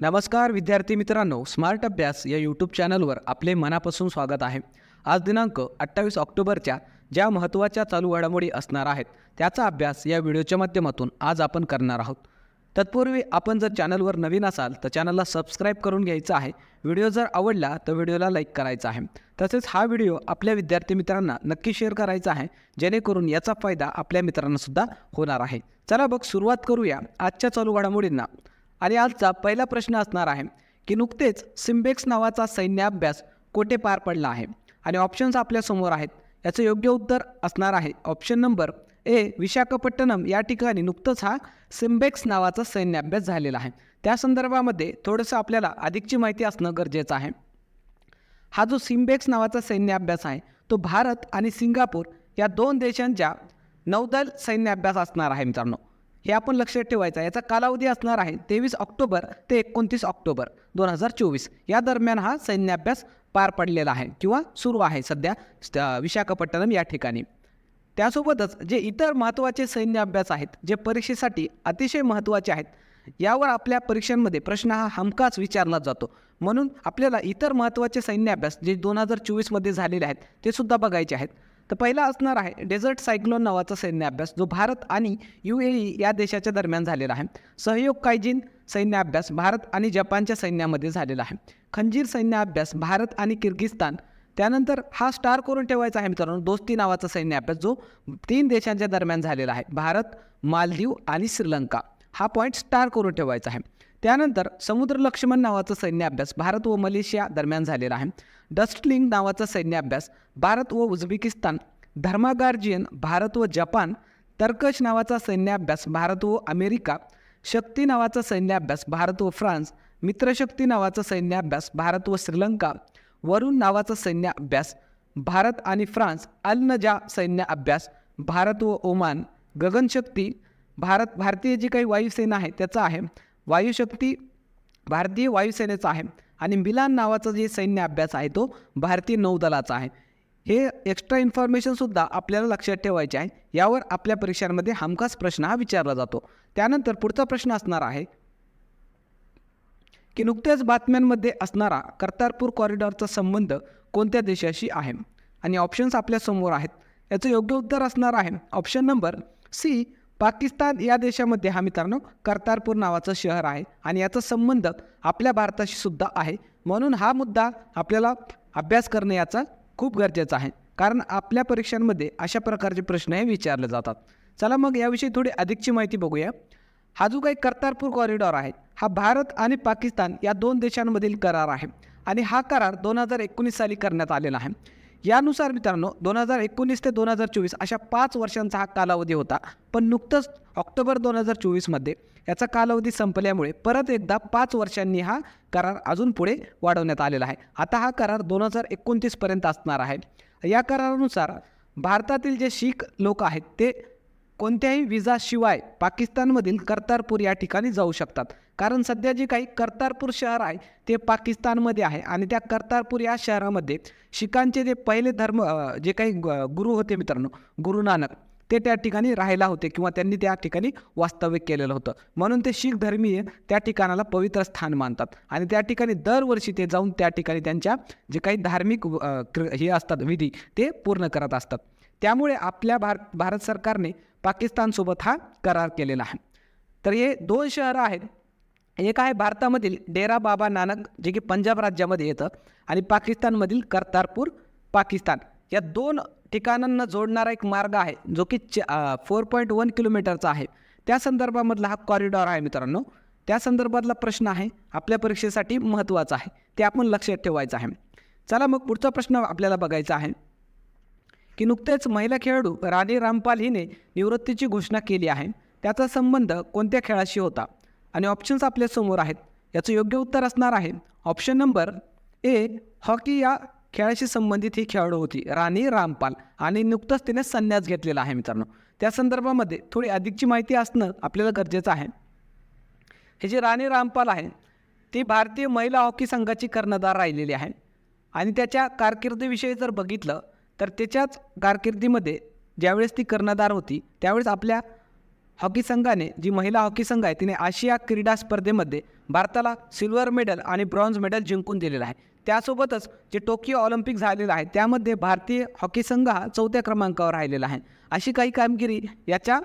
नमस्कार विद्यार्थी मित्रांनो, स्मार्ट अभ्यास या यूट्यूब चॅनलवर आपले मनापासून स्वागत आहे. आज दिनांक 28 ऑक्टोबरच्या ज्या महत्त्वाच्या चालू घडामोडी असणार आहेत त्याचा अभ्यास या व्हिडिओच्या माध्यमातून आज आपण करणार आहोत. तत्पूर्वी आपण जर चॅनलवर नवीन असाल तर चॅनलला सबस्क्राईब करून घ्यायचं आहे. व्हिडिओ जर आवडला तर व्हिडिओला लाईक करायचा आहे. तसेच हा व्हिडिओ आपल्या विद्यार्थी मित्रांना नक्की शेअर करायचा आहे, जेणेकरून याचा फायदा आपल्या मित्रांनासुद्धा होणार आहे. चला बघ, सुरुवात करूया आजच्या चालू घडामोडींना. आणि आजचा पहिला प्रश्न असणार आहे की नुकतेच सिम्बेक्स नावाचा सैन्य अभ्यास कोठे पार पडला आहे. आणि ऑप्शन्स आपल्यासमोर आहेत. याचं योग्य उत्तर असणार आहे ऑप्शन नंबर ए, विशाखापट्टणम या ठिकाणी नुकतंच हा सिम्बेक्स नावाचा सैन्य अभ्यास झालेला आहे. त्या संदर्भामध्ये थोडंसं आपल्याला अधिकची माहिती असणं गरजेचं आहे. हा जो सिम्बेक्स नावाचा सैन्य अभ्यास आहे तो भारत आणि सिंगापूर या दोन देशांच्या नौदल सैन्य अभ्यास असणार आहे मित्रांनो. हे आपण लक्षात ठेवायचं आहे. याचा कालावधी असणार आहे 23 ऑक्टोबर ते 29 ऑक्टोबर 2024 या दरम्यान हा सैन्य अभ्यास पार पडलेला आहे किंवा सुरू आहे सध्या विशाखापट्टणम या ठिकाणी. त्यासोबतच जे इतर महत्त्वाचे सैन्य अभ्यास आहेत जे परीक्षेसाठी अतिशय महत्त्वाचे आहेत, यावर आपल्या परीक्षांमध्ये प्रश्न हा हमखास विचारला जातो. म्हणून आपल्याला इतर महत्त्वाचे सैन्य अभ्यास जे 2024मध्ये झालेले आहेत ते सुद्धा बघायचे आहेत. तर पहिला असणार आहे डेझर्ट सायक्लोन नावाचा सैन्य अभ्यास, जो भारत आणि UAE या देशाच्या दरम्यान झालेला आहे. सहयोग कायजिन सैन्य अभ्यास भारत आणि जपानच्या सैन्यामध्ये झालेला आहे. खंजीर सैन्य अभ्यास भारत आणि किर्गिस्तान. त्यानंतर हा स्टार करून ठेवायचा आहे मित्रांनो, दोस्ती नावाचा सैन्य अभ्यास जो 3 देशांच्या दरम्यान झालेला आहे, भारत, मालदीव आणि श्रीलंका. हा पॉईंट स्टार करून ठेवायचा आहे. त्यानंतर समुद्र लक्ष्मण नावाचा सैन्य अभ्यास भारत व मलेशिया दरम्यान झालेला आहे. डस्टलिंग नावाचा सैन्य अभ्यास भारत व उझबेकिस्तान. धर्मागार्जियन भारत व जपान. तर्कश नावाचा सैन्य अभ्यास भारत व अमेरिका. शक्ती नावाचा सैन्य अभ्यास भारत व फ्रान्स. मित्रशक्ती नावाचा सैन्य अभ्यास भारत व श्रीलंका. वरुण नावाचा सैन्य अभ्यास भारत आणि फ्रान्स. अल नजा सैन्य अभ्यास भारत व ओमान. गगनशक्ती भारतीय जी काही वायुसेना आहे त्याचा आहे. वायुशक्ती भारतीय वायुसेनेचा आहे. आणि मिलान नावाचा जे सैन्य अभ्यास आहे तो भारतीय नौदलाचा आहे. हे एक्स्ट्रा इन्फॉर्मेशनसुद्धा आपल्याला लक्षात ठेवायचे आहे. यावर आपल्या परीक्षांमध्ये हमखास प्रश्न हा विचारला जातो. त्यानंतर पुढचा प्रश्न असणार आहे की नुकत्याच बातम्यांमध्ये असणारा कर्तारपूर कॉरिडॉरचा संबंध कोणत्या देशाशी आहे. आणि ऑप्शन्स आपल्यासमोर आहेत. याचं योग्य उत्तर असणार आहे ऑप्शन नंबर सी, पाकिस्तान या देशामध्ये हा मित्रांनो कर्तारपूर नावाचं शहर आहे आणि याचा संबंध आपल्या भारताशी सुद्धा आहे. म्हणून हा मुद्दा आपल्याला अभ्यास करणे याचा खूप गरजेचं आहे, कारण आपल्या परीक्षांमध्ये अशा प्रकारचे प्रश्न हे विचारले जातात. चला मग याविषयी थोडी अधिकची माहिती बघूया. हा जो काही कर्तारपूर कॉरिडॉर आहे हा भारत आणि पाकिस्तान या दोन देशांमधील करार आहे. आणि हा करार 2019 साली करण्यात आलेला आहे. यानुसार मित्रांनो 2019 ते 2024 अशा 5 वर्षांचा हा कालावधी होता. पण नुकतंच ऑक्टोबर 2024मध्ये याचा कालावधी संपल्यामुळे परत एकदा 5 वर्षांनी हा करार अजून पुढे वाढवण्यात आलेला आहे. आता हा करार 2029पर्यंत असणार आहे. या करारानुसार भारतातील जे शीख लोक आहेत ते कोणत्याही विजाशिवाय पाकिस्तानमधील कर्तारपूर या ठिकाणी जाऊ शकतात. कारण सध्या जे काही कर्तारपूर शहर आहे ते पाकिस्तानमध्ये आहे आणि त्या कर्तारपूर या शहरामध्ये शीखांचे जे पहिले जे काही गुरु होते मित्रांनो, गुरु नानक, ते त्या ठिकाणी राहायला होते किंवा त्यांनी त्या ठिकाणी वास्तव्य केलेलं होतं. म्हणून ते शीख धर्मीय त्या ठिकाणाला पवित्र स्थान मानतात आणि त्या ठिकाणी दरवर्षी ते जाऊन त्या ठिकाणी त्यांच्या जे काही धार्मिक हे असतात विधी ते पूर्ण करत असतात. त्यामुळे आपल्या भारत सरकारने पाकिस्तानसोबत हा करार केलेला आहे. तर हे 2 शहरं आहेत. एक आहे भारतामधील डेरा बाबा नानक जे की पंजाब राज्यामध्ये येतं आणि पाकिस्तानमधील कर्तारपूर पाकिस्तान. या 2 ठिकाणांना जोडणारा एक मार्ग आहे जो की 4.1 किलोमीटरचा आहे. त्या संदर्भामधला हा कॉरिडॉर आहे मित्रांनो. त्या संदर्भातला प्रश्न आहे आपल्या परीक्षेसाठी महत्त्वाचा आहे, ते आपण लक्षात ठेवायचं आहे. चला मग पुढचा प्रश्न आपल्याला बघायचा आहे की नुकतेच महिला खेळाडू राणी रामपाल हिने निवृत्तीची घोषणा केली आहे. त्याचा संबंध कोणत्या खेळाशी होता. आणि ऑप्शन्स आपल्यासमोर आहेत. याचं योग्य उत्तर असणार आहे ऑप्शन नंबर ए, हॉकी या खेळाशी संबंधित ही खेळाडू होती राणी रामपाल आणि नुकतंच तिने संन्यास घेतलेला आहे मित्रांनो. त्या संदर्भामध्ये थोडी अधिकची माहिती असणं आपल्याला गरजेचं आहे. हे जे राणी रामपाल आहे ती भारतीय महिला हॉकी संघाची कर्णधार राहिलेली आहे. आणि त्याच्या कारकिर्दीविषयी जर बघितलं तर त्याच्याच कारकिर्दीमध्ये ज्यावेळेस ती कर्णधार होती त्यावेळेस आपल्या हॉकी संघाने, जी महिला हॉकी संघ आहे, तिने आशिया क्रीडा स्पर्धेमध्ये भारताला सिल्वर मेडल आणि ब्रॉन्झ मेडल जिंकून दिलेलं आहे. त्यासोबतच जे टोकियो ऑलिम्पिक झालेलं आहे त्यामध्ये भारतीय हॉकी संघ हा 4थ्या क्रमांकावर राहिलेला आहे. अशी काही कामगिरी याच्या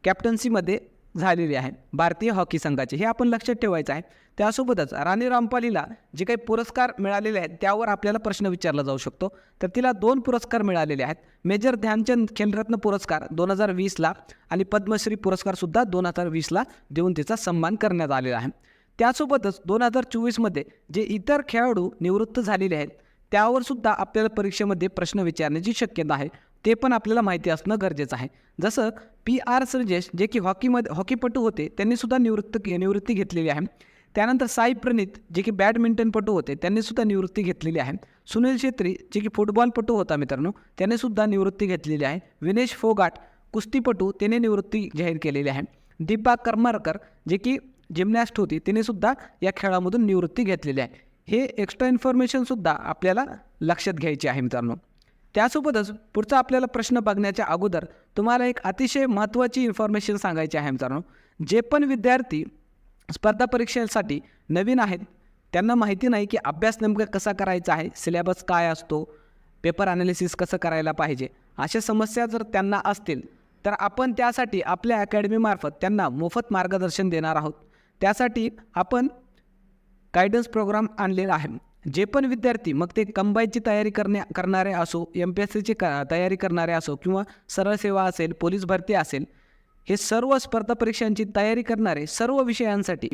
कॅप्टन्सीमध्ये झालेली आहे भारतीय हॉकी संघाची, हे आपण लक्षात ठेवायचं आहे. त्यासोबतच राणी रामपालीला जे काही पुरस्कार मिळालेले आहेत त्यावर आपल्याला प्रश्न विचारला जाऊ शकतो. तर तिला 2 पुरस्कार मिळालेले आहेत. मेजर ध्यानचंद खेलरत्न पुरस्कार 2020ला आणि पद्मश्री पुरस्कारसुद्धा 2020ला देऊन तिचा सन्मान करण्यात आलेला आहे. त्यासोबतच 2024मध्ये जे इतर खेळाडू निवृत्त झालेले आहेत त्यावरसुद्धा आपल्याला परीक्षेमध्ये प्रश्न विचारण्याची शक्यता आहे. ते पण आपल्याला माहिती असणं गरजेचं आहे. जसं PR श्रीजेश जे की हॉकीपटू होते त्यांनीसुद्धा निवृत्ती घेतलेली आहे. त्यानंतर साई प्रणीत जे की बॅडमिंटनपटू होते त्यांनीसुद्धा निवृत्ती घेतलेली आहे. सुनील छेत्री जे की फुटबॉलपटू होता मित्रांनो, त्यानेसुद्धा निवृत्ती घेतलेली आहे. विनेश फोगाट कुस्तीपटू त्याने निवृत्ती जाहीर केलेली आहे. दीपा करमरकर जे की जिम्नॅस्ट होती तिनेसुद्धा या खेळामधून निवृत्ती घेतलेली आहे. हे एक्स्ट्रा इन्फॉर्मेशनसुद्धा आपल्याला लक्षात घ्यायची आहे मित्रांनो. त्यासोबतच पुढचा आपल्याला प्रश्न बघण्याच्या अगोदर तुम्हाला एक अतिशय महत्त्वाची इन्फॉर्मेशन सांगायची आहे मित्रांनो. जे पण विद्यार्थी स्पर्धा परीक्षेसाठी नवीन आहेत त्यांना माहिती नाही की अभ्यास नेमका कसा करायचा आहे, सिलेबस काय असतो, पेपर ॲनालिसिस कसं करायला पाहिजे, अशा समस्या जर त्यांना असतील तर आपण त्यासाठी आपल्या अकॅडमीमार्फत त्यांना मोफत मार्गदर्शन देणार आहोत. त्यासाठी आपण गायडन्स प्रोग्राम आणलेला आहे. जे पण विद्यार्थी मग ते कंबाईनची तयारी करणारे असो, MPSCची तयारी करणारे असो किंवा सरळ सेवा असेल, पोलीस भरती असेल, हे सर्व स्पर्धा परीक्षांची तयारी करणारे सर्व विषयांसाठी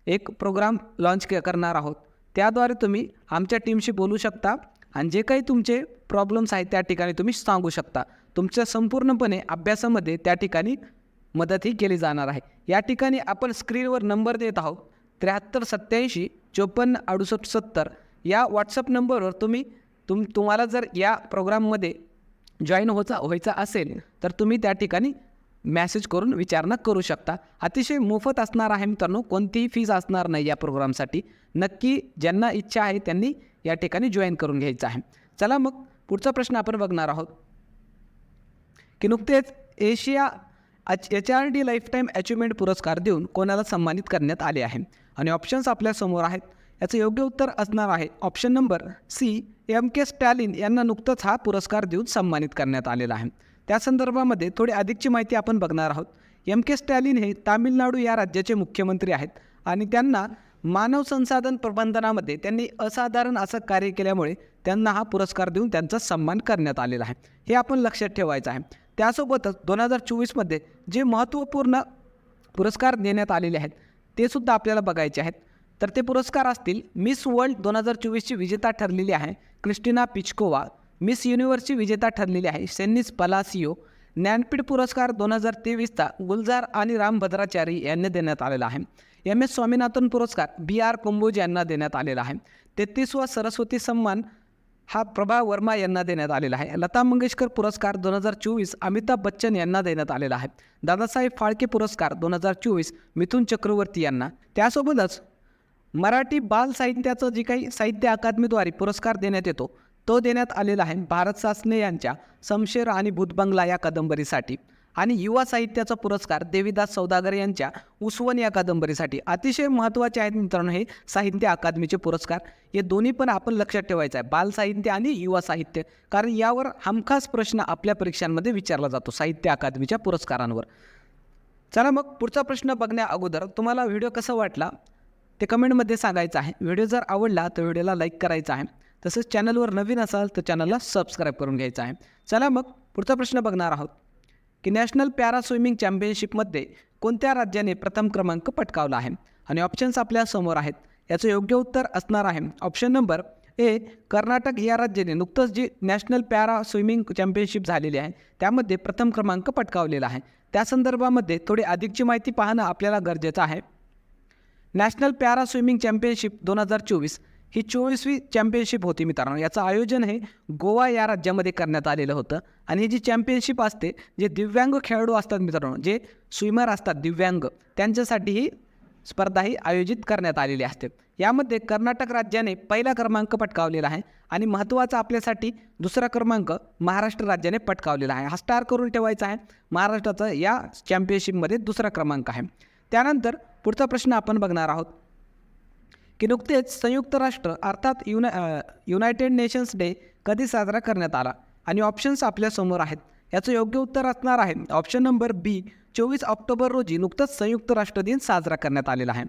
एक प्रोग्राम लॉन्च करणार आहोत. त्याद्वारे तुम्ही आमच्या टीमशी बोलू शकता आणि जे काही तुमचे प्रॉब्लेम्स आहेत त्या ठिकाणी तुम्ही सांगू शकता. तुमच्या संपूर्णपणे अभ्यासामध्ये त्या ठिकाणी मदतही केली जाणार आहे. या ठिकाणी आपण स्क्रीनवर नंबर देत आहोत 7387 54 68 70 या व्हॉट्सअप नंबरवर तुम्हाला जर या प्रोग्राममध्ये जॉईन व्हायचा असेल तर तुम्ही त्या ठिकाणी मॅसेज करून विचारणा करू शकता. अतिशय मोफत असणार आहे मित्रांनो, कोणतीही फीज असणार नाही या प्रोग्रामसाठी. नक्की ज्यांना इच्छा आहे त्यांनी या ठिकाणी जॉईन करून घ्यायचं आहे. चला मग पुढचा प्रश्न आपण बघणार आहोत की नुकतेच एशिया HRD लाईफटाईम अचिव्हमेंट पुरस्कार देऊन कोणाला सन्मानित करण्यात आले आहे. आणि ऑप्शन्स आपल्यासमोर आहेत. याचं योग्य उत्तर असणार आहे option number C, MK Stalin यांना नुकतंच हा पुरस्कार देऊन सन्मानित करण्यात आलेला आहे. त्या संदर्भामध्ये थोडी अधिकची माहिती आपण बघणार आहोत. MK स्टॅलिन हे तामिळनाडू या राज्याचे मुख्यमंत्री आहेत आणि त्यांना मानव संसाधन प्रबंधनामध्ये त्यांनी असाधारण असं कार्य केल्यामुळे त्यांना हा पुरस्कार देऊन त्यांचा सन्मान करण्यात आलेला आहे. हे आपण लक्षात ठेवायचं आहे. त्यासोबतच 2024मध्ये जे महत्त्वपूर्ण पुरस्कार देण्यात आलेले आहेत ते सुद्धा आपल्याला बघायचे आहेत. तर ते पुरस्कार असतील मिस वर्ल्ड 2024ची विजेता ठरलेली आहे क्रिस्टिना पिचकोवा, मिस युनिव्हर्सची विजेता ठरलेली आहे सेनिस पलासियो, ज्ञानपीठ पुरस्कार 2023चा गुलजार आणि राम भद्राचारी यांना देण्यात आलेला आहे. MS स्वामीनाथन पुरस्कार BR कुंभोज यांना देण्यात आलेला आहे. 33वा सरस्वती सन्मान हा प्रभा वर्मा यांना देण्यात आलेला आहे. लता मंगेशकर पुरस्कार 2024 अमिताभ बच्चन यांना देण्यात आलेला आहे. दादासाहेब फाळके पुरस्कार 2024 मिथुन चक्रवर्ती यांना. त्यासोबतच मराठी बाल साहित्याचं जे काही साहित्य अकादमीद्वारे पुरस्कार देण्यात येतो तो देण्यात आलेला आहे भारत सासने यांच्या शमशेर आणि भूतबंगला या कादंबरीसाठी. आणि युवा साहित्याचा पुरस्कार देवीदास सौदागर यांच्या उसवन या कादंबरीसाठी. अतिशय महत्त्वाचे आहेत मित्रांनो हे साहित्य अकादमीचे पुरस्कार. हे दोन्ही पण आपण लक्षात ठेवायचं आहे, बाल साहित्य आणि युवा साहित्य, कारण यावर हमखास प्रश्न आपल्या परीक्षांमध्ये विचारला जातो साहित्य अकादमीच्या पुरस्कारांवर. चला मग पुढचा प्रश्न बघण्या अगोदर तुम्हाला व्हिडिओ कसा वाटला ते कमेंटमध्ये सांगायचं आहे. व्हिडिओ जर आवडला तर व्हिडिओला लाईक करायचा आहे. तसंच चॅनलवर नवीन असाल तर चॅनलला सबस्क्राईब करून घ्यायचं आहे. चला मग पुढचा प्रश्न बघणार आहोत की नॅशनल पॅरा स्विमिंग चॅम्पियनशिपमध्ये कोणत्या राज्याने प्रथम क्रमांक पटकावला आहे. आणि ऑप्शन्स आपल्यासमोर आहेत. याचं योग्य उत्तर असणार आहे ऑप्शन नंबर A, कर्नाटक या राज्याने नुकतंच जी नॅशनल पॅरा स्विमिंग चॅम्पियनशिप झालेली आहे त्यामध्ये प्रथम क्रमांक पटकावलेला आहे. त्या संदर्भामध्ये थोडी अधिकची माहिती पाहणं आपल्याला गरजेचं आहे. नॅशनल पॅरा स्विमिंग चॅम्पियनशिप 2024 ही 24वी चॅम्पियनशिप होती मित्रांनो. याचं आयोजन हे गोवा या राज्यामध्ये करण्यात आलेलं होतं. आणि ही जी चॅम्पियनशिप असते जे दिव्यांग खेळाडू असतात मित्रांनो, जे स्विमर असतात दिव्यांग, त्यांच्यासाठी ही स्पर्धाही आयोजित करण्यात आलेली असते. यामध्ये कर्नाटक राज्याने पहिला क्रमांक पटकावलेला आहे आणि महत्त्वाचा आपल्यासाठी दुसरा क्रमांक महाराष्ट्र राज्याने पटकावलेला आहे. हा स्टार करून ठेवायचा आहे. महाराष्ट्राचा या चॅम्पियनशिपमध्ये दुसरा क्रमांक आहे. त्यानंतर पुढचा प्रश्न आपण बघणार आहोत की नुकतेच संयुक्त राष्ट्र अर्थात युनायटेड नेशन्स डे कधी साजरा करण्यात आला आणि ऑप्शन्स आपल्यासमोर आहेत. याचं योग्य उत्तर असणार आहे ऑप्शन नंबर बी, 24 ऑक्टोबर रोजी नुकतंच संयुक्त राष्ट्र दिन साजरा करण्यात आलेला आहे.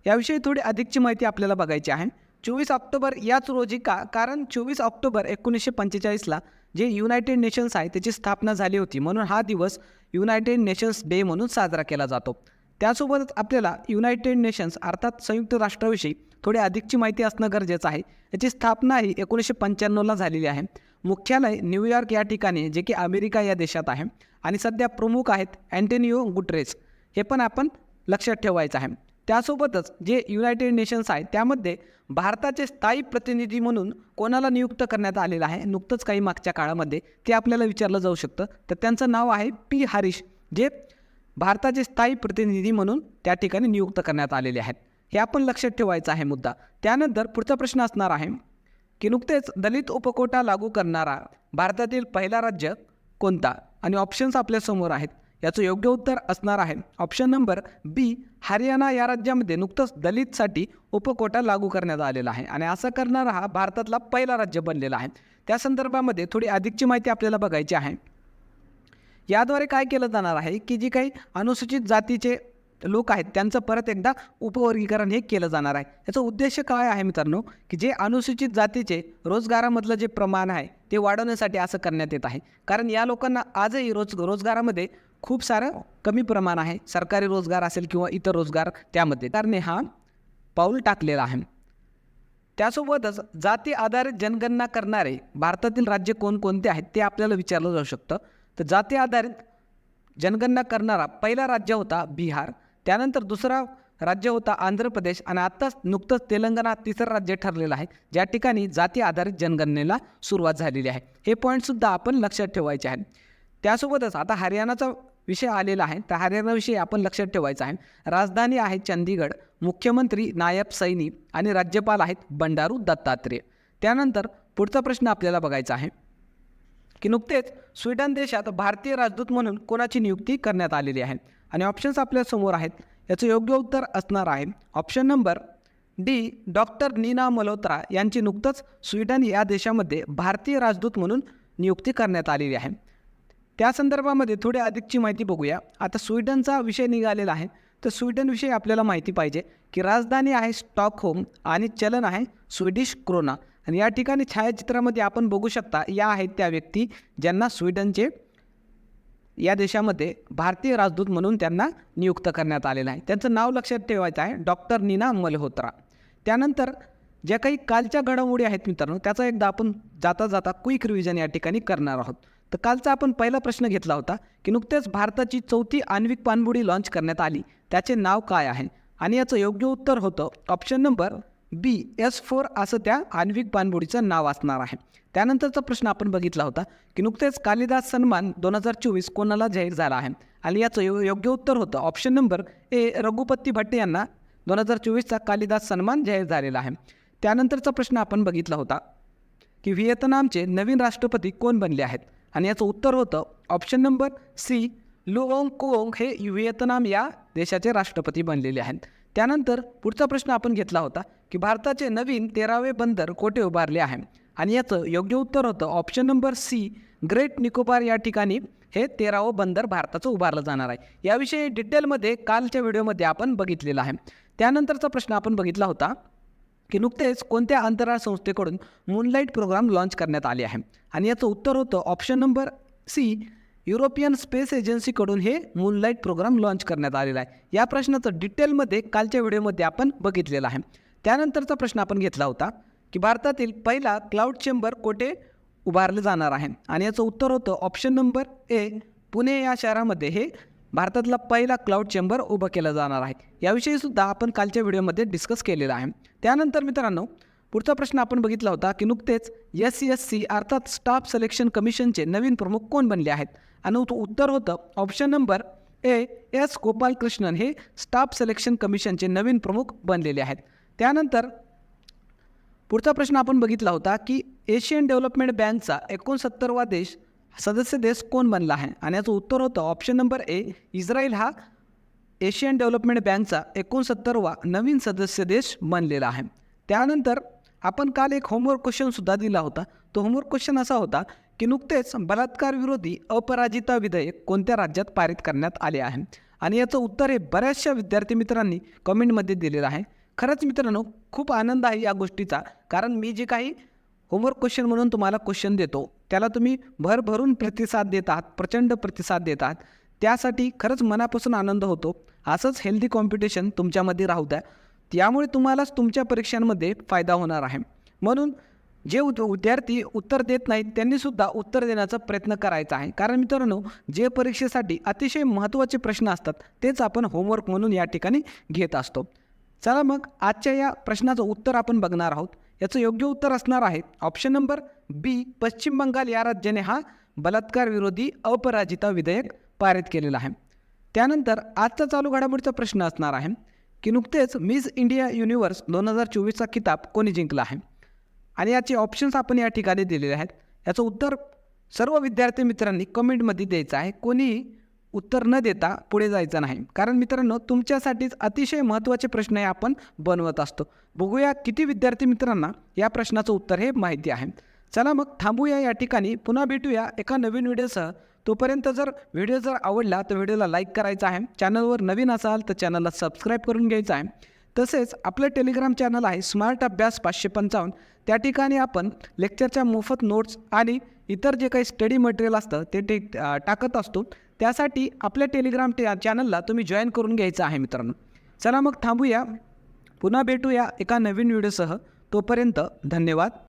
याविषयी थोडी अधिकची माहिती आपल्याला बघायची आहे. 24 ऑक्टोबर याच रोजी का? कारण 24 ऑक्टोबर 1945ला जे युनायटेड नेशन्स आहे त्याची स्थापना झाली होती, म्हणून हा दिवस युनायटेड नेशन्स डे म्हणून साजरा केला जातो. त्यासोबतच आपल्याला युनायटेड नेशन्स अर्थात संयुक्त राष्ट्राविषयी थोडी अधिकची माहिती असणं गरजेचं आहे. याची स्थापना ही 1995ला झालेली आहे. मुख्यालय न्यूयॉर्क या ठिकाणी, जे की अमेरिका या देशात आहे आणि सध्या प्रमुख आहेत अँटोनियो गुटेरेस. हे पण आपण लक्षात ठेवायचं आहे. त्यासोबतच जे युनायटेड नेशन्स आहे त्यामध्ये भारताचे स्थायी प्रतिनिधी म्हणून कोणाला नियुक्त करण्यात आलेलं आहे नुकतंच काही मागच्या काळामध्ये, ते आपल्याला विचारलं जाऊ शकतं. तर त्यांचं नाव आहे पी हरीश, जे भारताचे स्थायी प्रतिनिधी म्हणून त्या ठिकाणी नियुक्त करण्यात आलेले आहेत. हे आपण लक्षात ठेवायचं आहे मुद्दा. त्यानंतर पुढचा प्रश्न असणार आहे की नुकतेच दलित उपकोटा लागू करणारा भारतातील पहिला राज्य कोणता? आणि ऑप्शन्स आपल्यासमोर आहेत. याचं योग्य उत्तर असणार आहे ऑप्शन नंबर बी, हरियाणा या राज्यामध्ये नुकतंच दलितसाठी उपकोटा लागू करण्यात आलेला आहे आणि असं करणारा हा भारतातला पहिला राज्य बनलेला आहे. त्या संदर्भामध्ये थोडी अधिकची माहिती आपल्याला बघायची आहे. याद्वारे काय केलं जाणार आहे की जी काही अनुसूचित जातीचे लोक आहेत त्यांचं परत एकदा उपवर्गीकरण हे केलं जाणार आहे. याचा उद्देश काय आहे मित्रांनो, की जे अनुसूचित जातीचे रोजगारामधलं जे प्रमाण आहे ते वाढवण्यासाठी असं करण्यात येत आहे. कारण या लोकांना आजही रोजगारामध्ये खूप सारं कमी प्रमाण आहे, सरकारी रोजगार असेल किंवा इतर रोजगार त्यामध्ये, कारण हा पाऊल टाकलेला आहे. त्यासोबतच जाती आधारित जनगणना करणारे भारतातील राज्य कोणकोणते आहेत ते आपल्याला विचारलं जाऊ शकतं. तर जाती आधारित जनगणना करणारा पहिला राज्य होता बिहार, त्यानंतर दुसरा राज्य होता आंध्र प्रदेश आणि आत्ताच नुकतंच तेलंगणा तिसरं राज्य ठरलेलं आहे ज्या ठिकाणी जाती आधारित जनगणनेला सुरुवात झालेली आहे. हे पॉईंटसुद्धा आपण लक्षात ठेवायचे आहे. त्यासोबतच आता हरियाणाचा विषय आलेला आहे, तर हरियाणाविषयी आपण लक्षात ठेवायचं आहे. राजधानी आहे चंदीगड, मुख्यमंत्री नायब सैनी आणि राज्यपाल आहेत बंडारू दत्तात्रेय. त्यानंतर पुढचा प्रश्न आपल्याला बघायचा आहे की नुकतेच स्वीडन देशात भारतीय राजदूत म्हणून कोणाची नियुक्ती करण्यात आलेली आहे आणि ऑप्शन्स आपल्यासमोर आहेत. याचं योग्य उत्तर असणार आहे option number D, doctor Nina Malhotra यांची नुकतंच स्वीडन या देशामध्ये भारतीय राजदूत म्हणून नियुक्ती करण्यात आलेली आहे. त्या संदर्भामध्ये थोडी अधिकची माहिती बघूया. आता स्वीडनचा विषय निघालेला आहे, तर स्वीडनविषयी आपल्याला माहिती पाहिजे की राजधानी आहे स्टॉकहोम आणि चलन आहे स्वीडिश क्रोना. आणि या ठिकाणी छायाचित्रामध्ये आपण बघू शकता या आहेत त्या व्यक्ती ज्यांना स्वीडनचे या देशामध्ये भारतीय राजदूत म्हणून त्यांना नियुक्त करण्यात आलेलं आहे. त्यांचं नाव लक्षात ठेवायचं आहे डॉक्टर नीना मल्होत्रा. त्यानंतर ज्या काही कालच्या घडामोडी आहेत मित्रांनो त्याचा एकदा आपण जाता जाता क्विक रिव्हिजन या ठिकाणी करणार आहोत. तर कालचा आपण पहिला प्रश्न घेतला होता की नुकतेच भारताची 4थी आण्विक पाणबुडी लॉन्च करण्यात आली, त्याचे नाव काय आहे? आणि याचं योग्य उत्तर होतं ऑप्शन नंबर बी, S4 असं त्या आण्विक पाणबुडीचं नाव असणार आहे. त्यानंतरचा प्रश्न आपण बघितला होता की नुकतेच कालिदास सन्मान 2024 कोणाला जाहीर झाला आहे आणि याचं योग्य उत्तर होतं option number A, Raghupati Bhatt यांना 2024चा कालिदास सन्मान जाहीर झालेला आहे. त्यानंतरचा प्रश्न आपण बघितला होता की व्हिएतनामचे नवीन राष्ट्रपती कोण बनले आहेत आणि याचं उत्तर होतं option number C, Luong Cuong हे व्हिएतनाम या देशाचे राष्ट्रपती बनलेले आहेत. त्यानंतर पुढचा प्रश्न आपण घेतला होता की भारताचे नवीन 13वे बंदर कोठे उभारले आहे आणि याचं योग्य उत्तर होतं option number C, Great Nicobar या ठिकाणी हे 13वं बंदर भारताचं उभारलं जाणार आहे. याविषयी डिटेलमध्ये कालच्या व्हिडिओमध्ये आपण बघितलेलं आहे. त्यानंतरचा प्रश्न आपण बघितला होता की नुकतेच कोणत्या अंतराळ संस्थेकडून मूनलाईट प्रोग्राम लॉन्च करण्यात आले आहे आणि याचं उत्तर होतं option number C, European space एजन्सीकडून हे मूनलाईट प्रोग्राम लॉन्च करण्यात आलेला आहे. या प्रश्नाचं डिटेलमध्ये कालच्या व्हिडिओमध्ये आपण बघितलेलं आहे. त्यानंतरचा प्रश्न आपण घेतला होता की भारतातील पहिला क्लाउड चेंबर कोठे उभारले जाणार आहे आणि याचं उत्तर होतं ऑप्शन नंबर ए, पुणे या शहरामध्ये हे भारतातला पहिला क्लाउड चेंबर उभं केलं जाणार आहे. याविषयीसुद्धा आपण कालच्या व्हिडिओमध्ये डिस्कस केलेलं आहे. त्यानंतर मित्रांनो पुढचा प्रश्न आपण बघितला होता की नुकतेच SCSC अर्थात स्टाफ सिलेक्शन कमिशनचे नवीन प्रमुख कोण बनले आहेत आणि उत्तर होतं ऑप्शन नंबर एस गोपालकृष्णन हे स्टाफ सिलेक्शन कमिशनचे नवीन प्रमुख बनलेले आहेत. त्यानंतर पुढचा प्रश्न आपण बघितला होता की एशियन डेव्हलपमेंट बँकचा 69वा सदस्य देश कोण बनला आहे, आणि याचं उत्तर होतं ऑप्शन नंबर ए, इस्रायल हा एशियन डेव्हलपमेंट बँकचा 69वा नवीन सदस्य देश बनलेला आहे. त्यानंतर आपण काल एक होमवर्क क्वेश्चनसुद्धा दिला होता. तो होमवर्क क्वेश्चन असा होता की नुकतेच बलात्कार विरोधी अपराजिता विधेयक कोणत्या राज्यात पारित करण्यात आले आहे, आणि याचं उत्तर हे बऱ्याचशा विद्यार्थी मित्रांनी कमेंटमध्ये दिलेलं आहे. खरंच मित्रांनो, खूप आनंद आहे या गोष्टीचा, कारण मी जे काही होमवर्क क्वेश्चन म्हणून तुम्हाला क्वेश्चन देतो त्याला तुम्ही भरभरून प्रतिसाद देतात, प्रचंड प्रतिसाद देतात. त्यासाठी खरंच मनापासून आनंद होतो. असंच हेल्दी कॉम्पिटिशन तुमच्यामध्ये राहू द्या, त्यामुळे तुम्हालाच तुमच्या परीक्षांमध्ये फायदा होणार आहे. म्हणून जे विद्यार्थी उत्तर देत नाहीत त्यांनीसुद्धा उत्तर देण्याचा प्रयत्न करायचा आहे, कारण मित्रांनो, जे परीक्षेसाठी अतिशय महत्त्वाचे प्रश्न असतात तेच आपण होमवर्क म्हणून या ठिकाणी घेत असतो. चला मग आजच्या या प्रश्नाचं उत्तर आपण बघणार आहोत. याचं योग्य उत्तर असणार आहे ऑप्शन नंबर बी, पश्चिम बंगाल या राज्याने हा बलात्कार विरोधी अपराजिता विधेयक पारित केलेला आहे. त्यानंतर आजचा चालू घडामोडीचा प्रश्न असणार आहे की नुकतेच मिस इंडिया युनिव्हर्स 2024चा किताब कोणी जिंकला आहे, आणि याचे ऑप्शन्स आपण या ठिकाणी दिलेले आहेत. याचं उत्तर सर्व विद्यार्थी मित्रांनी कमेंटमध्ये द्यायचं आहे. कोणीही उत्तर न देता पुढे जायचं नाही, कारण मित्रांनो, तुमच्यासाठीच अतिशय महत्त्वाचे प्रश्न हे आपण बनवत असतो. बघूया किती विद्यार्थी मित्रांना या प्रश्नाचं उत्तर हे माहिती आहे. चला मग थांबूया या ठिकाणी, पुन्हा भेटूया एका नवीन व्हिडिओसह. तोपर्यंत जर व्हिडिओ आवडला तर व्हिडिओला लाईक करायचा आहे. चॅनलवर नवीन असाल तर चॅनलला सबस्क्राईब करून घ्यायचं आहे. तसेच आपलं टेलिग्राम चॅनल आहे स्मार्ट अभ्यास 555. त्या ठिकाणी आपण लेक्चरच्या मोफत नोट्स आणि इतर जे काही स्टडी मटेरियल असतं ते टाकत असतो. त्यासाठी आपल्या टेलिग्राम चॅनलला तुम्ही जॉईन करून घ्यायचं आहे मित्रांनो. चला मग थांबूया, पुन्हा भेटूया एका नवीन व्हिडिओसह. तोपर्यंत धन्यवाद.